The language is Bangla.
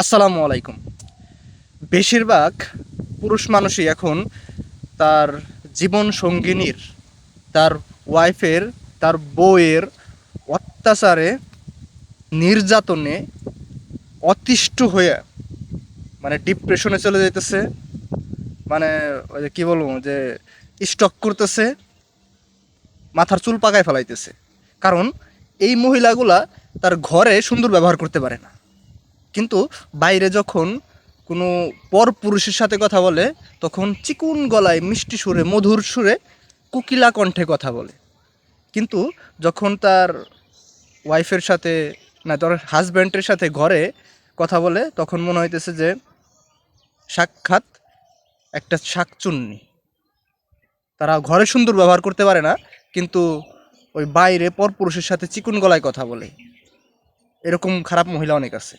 আসসালামু আলাইকুম। বেশিরভাগ পুরুষ মানুষই এখন তার জীবন সঙ্গিনীর, তার ওয়াইফের, তার বউয়ের অত্যাচারে, নির্যাতনে অতিষ্ঠ হয়ে মানে ডিপ্রেশনে চলে যাইতেছে। মানে ওই যে কী বলবো, যে স্টক করতেছে, মাথার চুল পাকায় ফেলাইতেছে। কারণ এই মহিলাগুলা তার ঘরে সুন্দর ব্যবহার করতে পারে না, কিন্তু বাইরে যখন কোনো পরপুরুষের সাথে কথা বলে তখন চিকুন গলায় মিষ্টি সুরে, মধুর সুরে, কোকিলা কণ্ঠে কথা বলে। কিন্তু যখন তার ওয়াইফের সাথে, না, তার হাজব্যান্ডের সাথে ঘরে কথা বলে তখন মনে হইতেছে যে সাক্ষাৎ একটা শাকচুন্নি। তারা ঘরে সুন্দর ব্যবহার করতে পারে না, কিন্তু ওই বাইরে পরপুরুষের সাথে চিকুন গলায় কথা বলে। এরকম খারাপ মহিলা অনেক আছে।